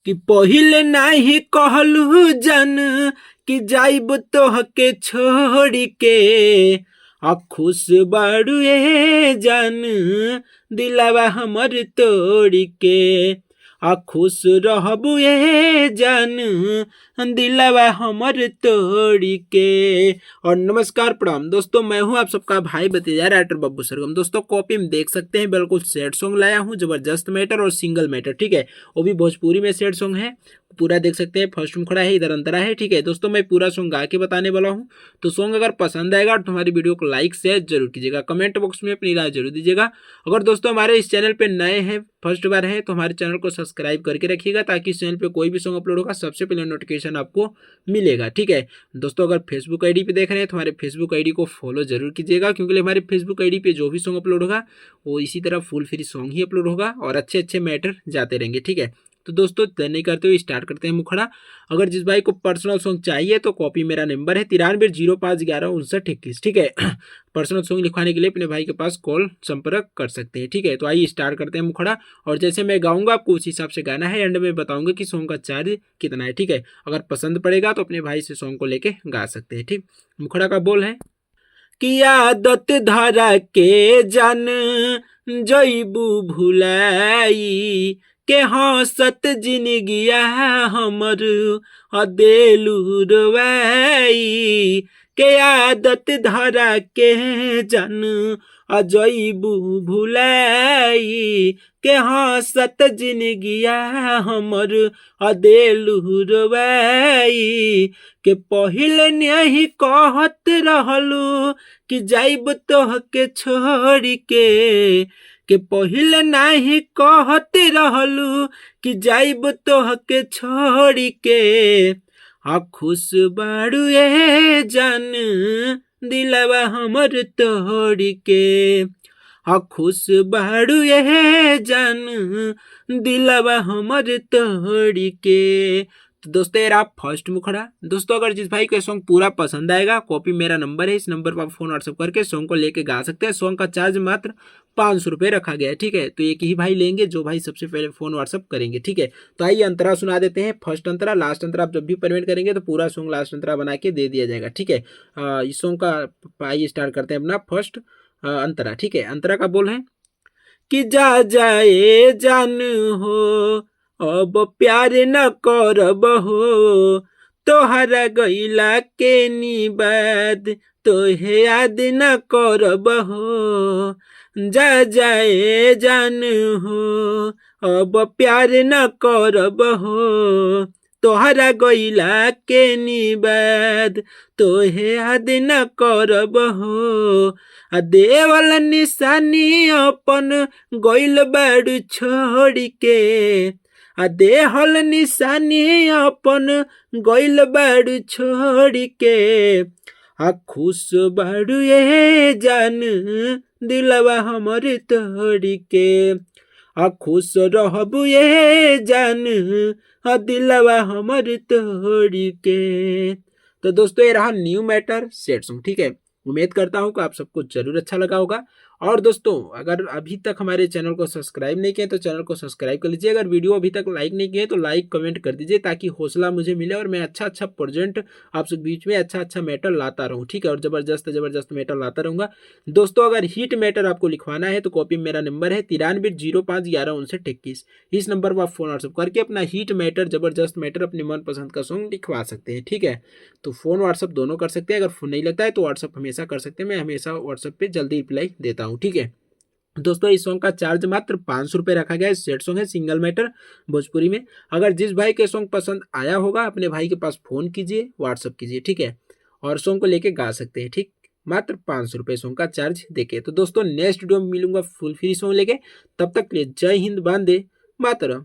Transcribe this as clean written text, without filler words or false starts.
कि पहिले नाही कहलू जन कि जाइब तोहके छोड़ के आ खुश बाड़ू ए जन दिलावा हमर तोड़ के आ खुश रहबू ए जन दिलावा हमर तोड़ के। और नमस्कार प्रणाम दोस्तों, मैं हूं आप सबका भाई भतीजा राइटर बब्बू सरगम। दोस्तों कॉपी में देख सकते हैं बिल्कुल सैड सॉन्ग लाया हूं, जबरदस्त मैटर और सिंगल मैटर, ठीक है, वो भी भोजपुरी में सैड सॉन्ग है। पूरा देख सकते हैं, फर्स्ट में खड़ा है, इधर अंतरा है, ठीक है दोस्तों। मैं पूरा सॉन्ग गा के बताने वाला हूं, तो सॉन्ग अगर पसंद आएगा तो हमारी वीडियो को लाइक शेयर जरूर कीजिएगा, कमेंट बॉक्स में अपनी राय जरूर दीजिएगा। अगर दोस्तों हमारे इस चैनल पे नए हैं, फर्स्ट बार है, तो हमारे चैनल को सब्सक्राइब करके रखिएगा ताकि इस चैनल पे कोई भी सॉन्ग अपलोड होगा सबसे पहले नोटिफिकेशन आपको मिलेगा, ठीक है दोस्तों। अगर फेसबुक आईडी पे देख रहे हैं तो हमारे फेसबुक आईडी को फॉलो जरूर कीजिएगा, क्योंकि हमारे फेसबुक आईडी पे जो भी सॉन्ग अपलोड होगा वो इसी तरह फुल फ्री सॉन्ग ही अपलोड होगा और अच्छे अच्छे मैटर जाते रहेंगे, ठीक है। तो दोस्तों देर नहीं करते हुए स्टार्ट करते हैं मुखड़ा। अगर जिस भाई को पर्सनल सॉन्ग चाहिए तो कॉपी मेरा नंबर है 9305115921, ठीक है। पर्सनल सॉन्ग लिखवाने के लिए अपने भाई के पास कॉल संपर्क कर सकते हैं, ठीक है। तो आइए स्टार्ट करते हैं मुखड़ा, और जैसे मैं गाऊंगा आपको उस हिसाब से गाना है, एंड में बताऊंगा कि सॉन्ग का चार्ज कितना है, ठीक है। अगर पसंद पड़ेगा तो अपने भाई से सॉन्ग को लेके गा सकते हैं, ठीक। मुखड़ा का बोल है कि आदत धरा के जन जईबू भुलाई के हंसत जिनगिया हमर अदेलू रवाई के आदत धरा के जन अजईबू भुलाई के हंसत जिनगिया हमर अदेलू रवाई के पहिले नहीं कहत रहलू कि जाइब तोहके छोड़ के पहिले नहीं कहत रहलू कि जाइब तोहके छोड़ के आ खुश बाड़ू ए जन दिलवा हमर तोड़ के आ खुश बाड़ू ए जन दिलवा हमर तोड़ के। तो दोस्तों यार आप फर्स्ट मुखड़ा। दोस्तों अगर जिस भाई को सॉन्ग पूरा पसंद आएगा, कॉपी मेरा नंबर है, इस नंबर पर आप फोन व्हाट्सअप करके सॉन्ग को लेके गा सकते हैं। सॉन्ग का चार्ज मात्र 500 रुपये रखा गया है, ठीक है। तो एक ही भाई लेंगे जो भाई सबसे पहले फोन व्हाट्सअप करेंगे, ठीक है। तो आइए अंतरा सुना देते हैं, फर्स्ट अंतरा लास्ट अंतरा। आप जब भी पेमेंट करेंगे तो पूरा सॉन्ग लास्ट अंतरा बना के दे दिया जाएगा, ठीक है। इस सॉन्ग का आइए स्टार्ट करते हैं अपना फर्स्ट अंतरा, ठीक है। अंतरा का बोल है कि जा जाए जान हो अब प्यार न करब हो तोहरा गईला के निबाद तोहे याद न करब हो जा जाए जान हो अब प्यार न करब हो तोहरा गईला के निबाद तोहे याद न करब हो आ देवल निशानी अपन गईल बाड़ू छोड़ के आ देहल निशानी अपन गईल बाड़ू छोड़ के आ खुश बाड़ू ए जान दिलवा हमर तोड़ के आ खुश रहबू ए जान आ दिलवा हमर तोड़ के। तो दोस्तों ये रहा न्यू मैटर सैड सॉन्ग, ठीक है। उम्मीद करता हूँ कि आप सबको जरूर अच्छा लगा होगा। और दोस्तों अगर अभी तक हमारे चैनल को सब्सक्राइब नहीं किए तो चैनल को सब्सक्राइब कर लीजिए। अगर वीडियो अभी तक लाइक नहीं किए तो लाइक कमेंट कर दीजिए ताकि हौसला मुझे मिले और मैं अच्छा अच्छा प्रेजेंट आप सब बीच में अच्छा अच्छा मैटर लाता रहूँ, ठीक है। और जबरदस्त मैटर लाता रहूँगा। दोस्तों अगर हिट मैटर आपको लिखवाना है तो कॉपी मेरा नंबर है 9305115921। इस नंबर पर आप फोन व्हाट्सअप करके अपना हिट मैटर जबरदस्त मैटर अपने मनपसंद का सॉन्ग लिखवा सकते हैं, ठीक है। तो फोन व्हाट्सअप दोनों कर सकते हैं, अगर फोन नहीं लगता है तो व्हाट्सअप हमेशा कर सकते हैं, मैं हमेशा व्हाट्सअप पे जल्दी रिप्लाई देता हूँ, ठीक है। दोस्तों इस सॉन्ग का चार्ज मात्र 500 रुपये रखा गया है। सैड सॉन्ग है, सिंगल मैटर भोजपुरी में। अगर जिस भाई के सॉन्ग पसंद आया होगा अपने भाई के पास फोन कीजिए, व्हाट्सअप कीजिए, ठीक है, और सॉन्ग को लेके गा सकते हैं, ठीक। मात्र 500 रुपये सॉन्ग का चार्ज देके। तो दोस्तों नेक्स्ट वीडियो में मिलूंगा फुल फ्री सॉन्ग लेके, तब तक के लिए जय हिंद, वंदे मातरम।